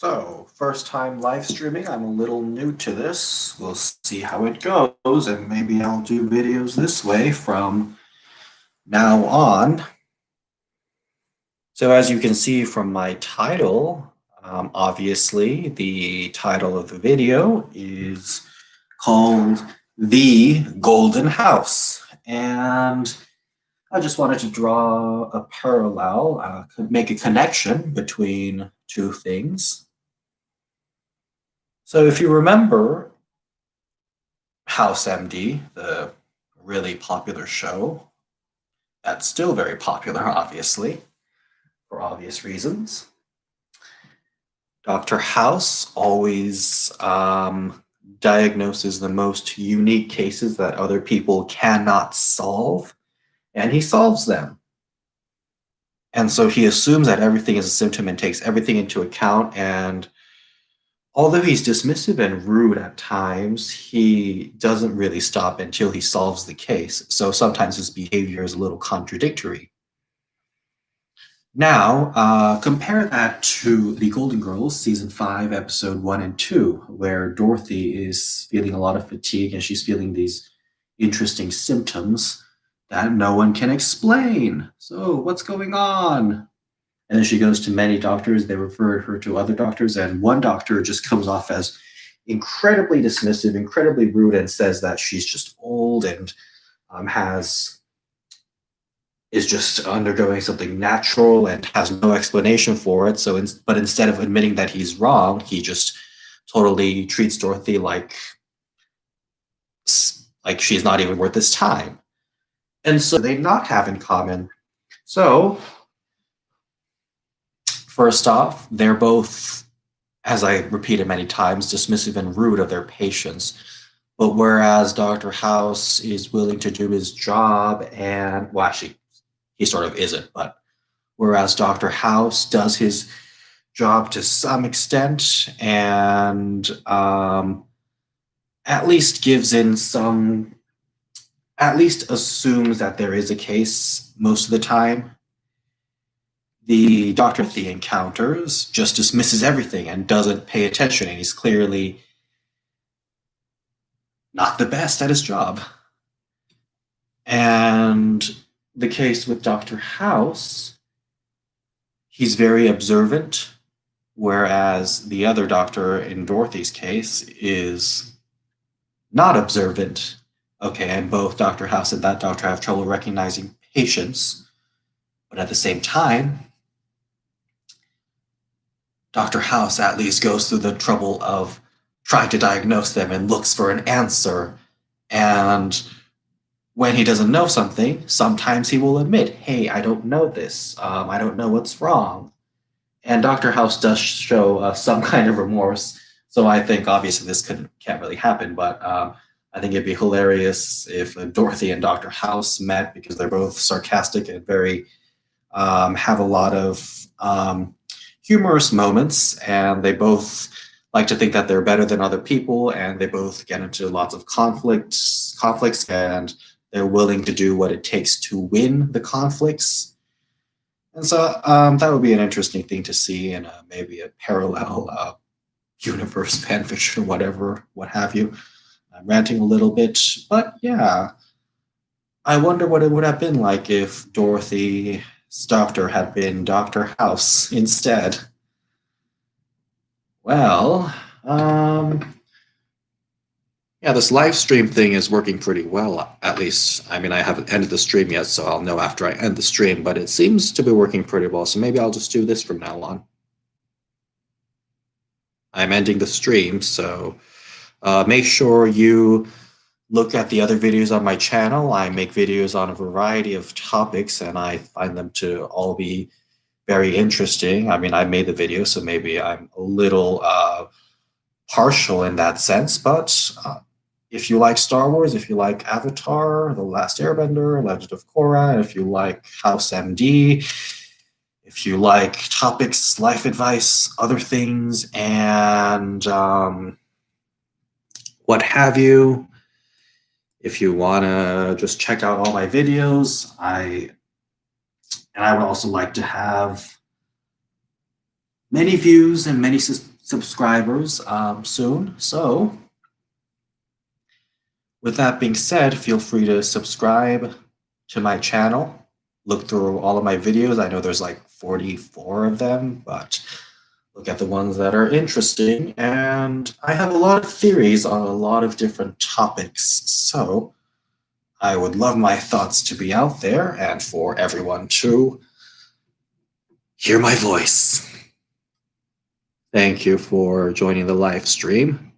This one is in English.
So, first time live streaming. I'm a little new to this. We'll see how it goes, and maybe I'll do videos this way from now on. So, as you can see from my title, obviously, the title of the video is called The Golden House. And I just wanted to draw a parallel, make a connection between two things. So if you remember House MD, the really popular show, that's still very popular, obviously, for obvious reasons. Dr. House always diagnoses the most unique cases that other people cannot solve, and he solves them. And so he assumes that everything is a symptom and takes everything into account. And although he's dismissive and rude at times, he doesn't really stop until he solves the case. So sometimes his behavior is a little contradictory. Now, compare that to The Golden Girls, season 5, episode 1 and 2, where Dorothy is feeling a lot of fatigue and she's feeling these interesting symptoms that no one can explain. So, what's going on? And then she goes to many doctors. They refer her to other doctors, and one doctor just comes off as incredibly dismissive, incredibly rude, and says that she's just old and has is just undergoing something natural and has no explanation for it. But instead of admitting that he's wrong, he just totally treats Dorothy like she's not even worth his time. And so they not have in common. So first off, they're both, as I repeated many times, dismissive and rude of their patients. But whereas Dr. House is willing to do his job, and well, actually, he sort of isn't, but whereas Dr. House does his job to some extent and at least gives in some, at least assumes that there is a case most of the time, the Dr. The encounters just dismisses everything and doesn't pay attention, and he's clearly not the best at his job. And the case with Dr. House, he's very observant, whereas the other doctor in Dorothy's case is not observant. Okay, and both Dr. House and that doctor have trouble recognizing patients, but at the same time, Dr. House at least goes through the trouble of trying to diagnose them and looks for an answer. And when he doesn't know something, sometimes he will admit, hey, I don't know this. I don't know what's wrong. And Dr. House does show some kind of remorse. So I think obviously this can't really happen, but I think it'd be hilarious if Dorothy and Dr. House met because they're both sarcastic and very have a lot of humorous moments, and they both like to think that they're better than other people, and they both get into lots of conflicts, and they're willing to do what it takes to win the conflicts. And so that would be an interesting thing to see in maybe a parallel universe, fanfiction, whatever, what have you. I'm ranting a little bit, but yeah. I wonder what it would have been like if Dorothy's doctor had been Dr. House instead. Well, yeah, this live stream thing is working pretty well, at least. I mean, I haven't ended the stream yet, so I'll know after I end the stream, but it seems to be working pretty well, so maybe I'll just do this from now on. I'm ending the stream, so make sure you look at the other videos on my channel. I make videos on a variety of topics, and I find them to all be very interesting. I mean, I made the video, so maybe I'm a little partial in that sense, but if you like Star Wars, if you like Avatar, The Last Airbender, Legend of Korra, if you like House MD, if you like topics, life advice, other things, and what have you, if you want to just check out all my videos, I would also like to have many views and many subscribers soon. So, with that being said, feel free to subscribe to my channel. Look through all of my videos. I know there's like 44 of them, but look at the ones that are interesting. And I have a lot of theories on a lot of different topics. So I would love my thoughts to be out there and for everyone to hear my voice. Thank you for joining the live stream.